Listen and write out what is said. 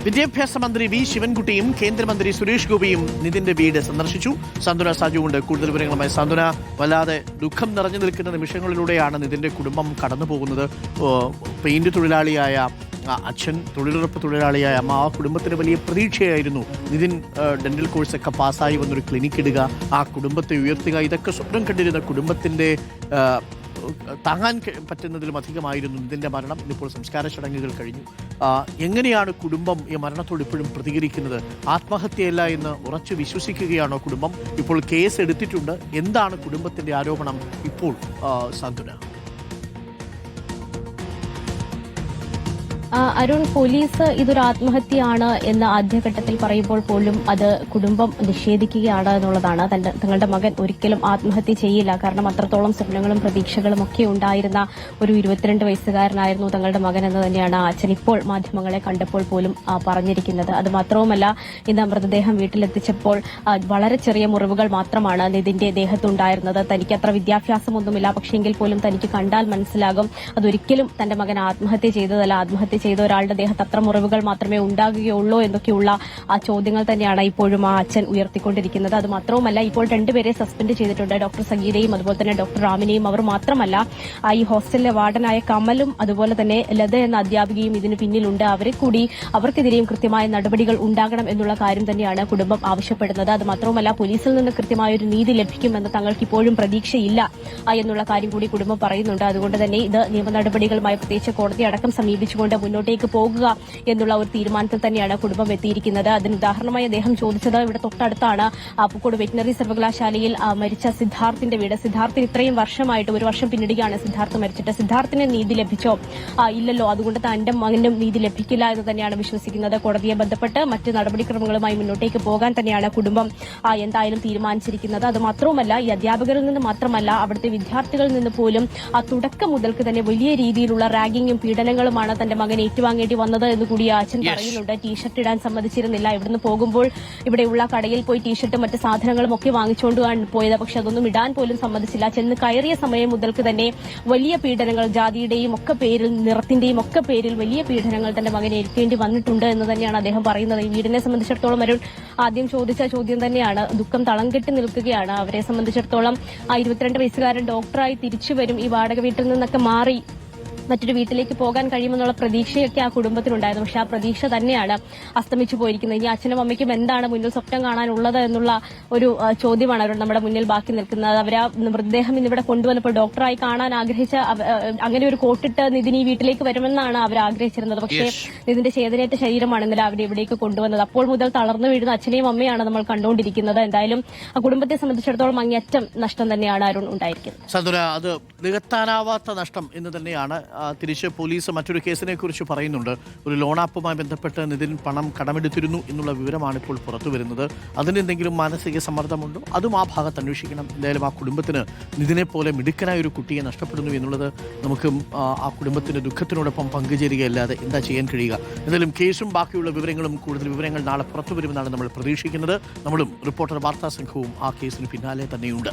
വിദ്യാഭ്യാസ മന്ത്രി വി ശിവൻകുട്ടിയും കേന്ദ്രമന്ത്രി സുരേഷ് ഗോപിയും നിതിന്റെ വീട് സന്ദർശിച്ചു. സാന്ത്വന സാജുവുണ്ട് കൂടുതൽ വിവരങ്ങളുമായി. സാന്ത്വന, വല്ലാതെ ദുഃഖം നിറഞ്ഞു നിൽക്കുന്ന നിമിഷങ്ങളിലൂടെയാണ് നിതിന്റെ കുടുംബം കടന്നു പോകുന്നത്. പെയിന്റ് തൊഴിലാളിയായ അച്ഛൻ, തൊഴിലുറപ്പ് തൊഴിലാളിയായ അമ്മ, ആ കുടുംബത്തിന് വലിയ പ്രതീക്ഷയായിരുന്നു നിതിൻ ഡെന്റൽ കോഴ്സൊക്കെ പാസ്സായി വന്നൊരു ക്ലിനിക്ക് ഇടുക, ആ കുടുംബത്തെ ഉയർത്തുക. ഇതൊക്കെ സ്വപ്നം കണ്ടിരുന്ന കുടുംബത്തിന്റെ താങ്ങാൻ പറ്റുന്നതിലും അധികമായിരുന്നു ഇതിൻ്റെ മരണം. ഇന്നിപ്പോൾ സംസ്കാര ചടങ്ങുകൾ കഴിഞ്ഞു. എങ്ങനെയാണ് കുടുംബം ഈ മരണത്തോട് ഇപ്പോഴും പ്രതികരിക്കുന്നത്? ആത്മഹത്യയല്ല എന്ന് ഉറച്ചു വിശ്വസിക്കുകയാണോ കുടുംബം? ഇപ്പോൾ കേസ് എടുത്തിട്ടുണ്ട്. എന്താണ് കുടുംബത്തിൻ്റെ ആരോപണം ഇപ്പോൾ, സാന്ത്വന? അരുൺ, പോലീസ് ഇതൊരു ആത്മഹത്യയാണ് എന്ന് ആദ്യഘട്ടത്തിൽ പറയുമ്പോൾ പോലും അത് കുടുംബം നിഷേധിക്കുകയാണ് എന്നുള്ളതാണ്. തങ്ങളുടെ മകൻ ഒരിക്കലും ആത്മഹത്യ ചെയ്യില്ല, കാരണം അത്രത്തോളം സ്വപ്നങ്ങളും പ്രതീക്ഷകളും ഒക്കെ ഉണ്ടായിരുന്ന ഒരു 22 വയസ്സുകാരനായിരുന്നു തങ്ങളുടെ മകൻ എന്ന് തന്നെയാണ് അച്ഛൻ ഇപ്പോൾ മാധ്യമങ്ങളെ കണ്ടപ്പോൾ പോലും പറഞ്ഞിരിക്കുന്നത്. അത് മാത്രവുമല്ല, ഇന്ന് മൃതദേഹം വീട്ടിലെത്തിച്ചപ്പോൾ വളരെ ചെറിയ മുറിവുകൾ മാത്രമാണ് നിതിന്റെ ദേഹത്തുണ്ടായിരുന്നത്. തനിക്ക് അത്ര വിദ്യാഭ്യാസമൊന്നുമില്ല, പക്ഷെങ്കിൽ പോലും തനിക്ക് കണ്ടാൽ മനസ്സിലാകും അതൊരിക്കലും തന്റെ മകൻ ആത്മഹത്യ ചെയ്തതല്ല. ആത്മഹത്യ ചെയ്ത ഒരാളുടെ ദേഹത്ത് അത്ര മുറിവുകൾ മാത്രമേ ഉണ്ടാകുകയുള്ളൂ എന്നൊക്കെയുള്ള ആ ചോദ്യങ്ങൾ തന്നെയാണ് ഇപ്പോഴും ആ അച്ഛൻ ഉയർത്തിക്കൊണ്ടിരിക്കുന്നത്. അത് മാത്രവുമല്ല, ഇപ്പോൾ രണ്ടുപേരെ സസ്പെൻഡ് ചെയ്തിട്ടുണ്ട്. ഡോക്ടർ സംഗീതയും അതുപോലെ തന്നെ ഡോക്ടർ റാമിനെയും. അവർ മാത്രമല്ല, ഈ ഹോസ്റ്റലിലെ വാർഡനായ കമലും അതുപോലെ തന്നെ ലത എന്ന അധ്യാപികയും ഇതിന് പിന്നിലുണ്ട്. അവർക്കെതിരെയും കൃത്യമായ നടപടികൾ ഉണ്ടാകണം എന്നുള്ള കാര്യം തന്നെയാണ് കുടുംബം ആവശ്യപ്പെടുന്നത്. അത് മാത്രവുമല്ല, പോലീസിൽ നിന്ന് കൃത്യമായ ഒരു നീതി ലഭിക്കുമെന്ന് തങ്ങൾക്ക് ഇപ്പോഴും പ്രതീക്ഷയില്ല എന്നുള്ള കാര്യം കൂടി കുടുംബം പറയുന്നുണ്ട്. അതുകൊണ്ട് തന്നെ ഇത് നിയമ നടപടികളുമായി പ്രത്യേകിച്ച് കോടതി അടക്കം സമീപിച്ചുകൊണ്ട് മുന്നോട്ടേക്ക് പോകുക എന്നുള്ള ഒരു തീരുമാനത്തിൽ തന്നെയാണ് കുടുംബം എത്തിയിരിക്കുന്നത്. അതിന് ഉദാഹരണമായി അദ്ദേഹം ചോദിച്ചത്, ഇവിടെ തൊട്ടടുത്താണ് പൂക്കോട് വെറ്റിനറി സർവകലാശാലയിൽ മരിച്ച സിദ്ധാർത്ഥിന്റെ വീട്. സിദ്ധാർത്ഥിന് ഇത്രയും വർഷമായിട്ട്, 1 വർഷം പിന്നിടുകയാണ് സിദ്ധാർത്ഥ് മരിച്ചിട്ട്. സിദ്ധാർത്ഥിന് നീതി ലഭിച്ചോ? ഇല്ലല്ലോ. അതുകൊണ്ട് തന്റെ മകനും നീതി ലഭിക്കില്ല എന്ന് തന്നെയാണ് വിശ്വസിക്കുന്നത്. കോടതിയെ ബന്ധപ്പെട്ട് മറ്റ് നടപടിക്രമങ്ങളുമായി മുന്നോട്ടേക്ക് പോകാൻ തന്നെയാണ് കുടുംബം എന്തായാലും തീരുമാനിച്ചിരിക്കുന്നത്. അത് മാത്രവുമല്ല, ഈ അധ്യാപകരിൽ നിന്ന് മാത്രമല്ല, അവിടുത്തെ വിദ്യാർത്ഥികളിൽ നിന്ന് പോലും തുടക്കം മുതൽക്ക് തന്നെ വലിയ രീതിയിലുള്ള റാഗിങ്ങും പീഡനങ്ങളുമാണ് തന്റെ മകൻ ഏറ്റുവാങ്ങേണ്ടി വന്നത് എന്ന് കൂടി അച്ഛൻ പറയുന്നുണ്ട്. ടീഷർട്ട് ഇടാൻ സമ്മതിച്ചിരുന്നില്ല. ഇവിടുന്ന് പോകുമ്പോൾ ഇവിടെയുള്ള കടയിൽ പോയി ടീഷർട്ടും മറ്റ് സാധനങ്ങളും ഒക്കെ വാങ്ങിച്ചുകൊണ്ടാണ് പോയത്. പക്ഷെ അതൊന്നും ഇടാൻ പോലും സമ്മതിച്ചില്ല. ചെന്ന് കയറിയ സമയം മുതൽക്ക് തന്നെ വലിയ പീഡനങ്ങൾ, ജാതിയുടെയും ഒക്കെ പേരിൽ, നിറത്തിന്റെയും ഒക്കെ പേരിൽ വലിയ പീഡനങ്ങൾ തന്റെ മകനെ ഏൽക്കേണ്ടി വന്നിട്ടുണ്ട് എന്ന് തന്നെയാണ് അദ്ദേഹം പറയുന്നത്. ഈ വീടിനെ സംബന്ധിച്ചിടത്തോളം അരുൺ ആദ്യം ചോദിച്ച ചോദ്യം തന്നെയാണ്. ദുഃഖം തളം കെട്ടി നിൽക്കുകയാണ്. അവരെ സംബന്ധിച്ചിടത്തോളം 22 വയസ്സുകാരൻ ഡോക്ടറായി തിരിച്ചു വരും, ഈ വാടക വീട്ടിൽ നിന്നൊക്കെ മാറി മറ്റൊരു വീട്ടിലേക്ക് പോകാൻ കഴിയുമെന്നുള്ള പ്രതീക്ഷയൊക്കെ ആ കുടുംബത്തിനുണ്ടായിരുന്നു. പക്ഷെ ആ പ്രതീക്ഷ തന്നെയാണ് അസ്തമിച്ചു പോയിരിക്കുന്നത്. ഇനി അച്ഛനും അമ്മയ്ക്കും എന്താണ് മുന്നിൽ സ്വപ്നം കാണാനുള്ളത് എന്നുള്ള ഒരു ചോദ്യമാണ് അവർ നമ്മുടെ മുന്നിൽ ബാക്കി നിൽക്കുന്നത്. അവർ ആ മൃതദേഹം ഇന്നിവിടെ കൊണ്ടുവന്നപ്പോൾ ഡോക്ടറായി കാണാൻ ആഗ്രഹിച്ച, അങ്ങനെ ഒരു കോട്ടിട്ട് നിതിൻ ഈ വീട്ടിലേക്ക് വരുമെന്നാണ് അവർ ആഗ്രഹിച്ചിരുന്നത്. പക്ഷേ നിതിന്റെ ചേതനേറ്റ ശരീരമാണ് ഇന്നലെ അവർ ഇവിടേക്ക് കൊണ്ടുവന്നത്. അപ്പോൾ മുതൽ തളർന്നു വീഴുന്ന അച്ഛനെയും അമ്മയാണ് നമ്മൾ കണ്ടുകൊണ്ടിരിക്കുന്നത്. എന്തായാലും ആ കുടുംബത്തെ സംബന്ധിച്ചിടത്തോളം അങ്ങേയറ്റം നഷ്ടം തന്നെയാണ് അരുൺ ഉണ്ടായിരിക്കുന്നത്. അത് നികത്താനാവാത്ത നഷ്ടം എന്ന് തന്നെയാണ്. തിരിച്ച് പോലീസ് മറ്റൊരു കേസിനെ കുറിച്ച് പറയുന്നുണ്ട്. ഒരു ലോൺ ആപ്പുമായി ബന്ധപ്പെട്ട് നിതിൻ പണം കടമെടുത്തിരുന്നു എന്നുള്ള വിവരമാണ് ഇപ്പോൾ പുറത്തു വരുന്നത്. അതിന് എന്തെങ്കിലും മാനസിക സമ്മർദ്ദമുണ്ടോ? അതും ആ ഭാഗത്ത് അന്വേഷിക്കണം. എന്തായാലും ആ കുടുംബത്തിന് നിതിനെ പോലെ മിടുക്കനായ ഒരു കുട്ടിയെ നഷ്ടപ്പെടുന്നു എന്നുള്ളത് നമുക്ക് ആ കുടുംബത്തിന്റെ ദുഃഖത്തിനോടൊപ്പം പങ്കുചേരുകയല്ലാതെ എന്താ ചെയ്യാൻ കഴിയുക? എന്തായാലും കേസും ബാക്കിയുള്ള വിവരങ്ങളും, കൂടുതൽ വിവരങ്ങൾ നാളെ പുറത്തു വരുമെന്നാണ് നമ്മൾ പ്രതീക്ഷിക്കുന്നത്. നമ്മളും റിപ്പോർട്ടർ വാർത്താ സംഘവും ആ കേസിന് പിന്നാലെ തന്നെയുണ്ട്.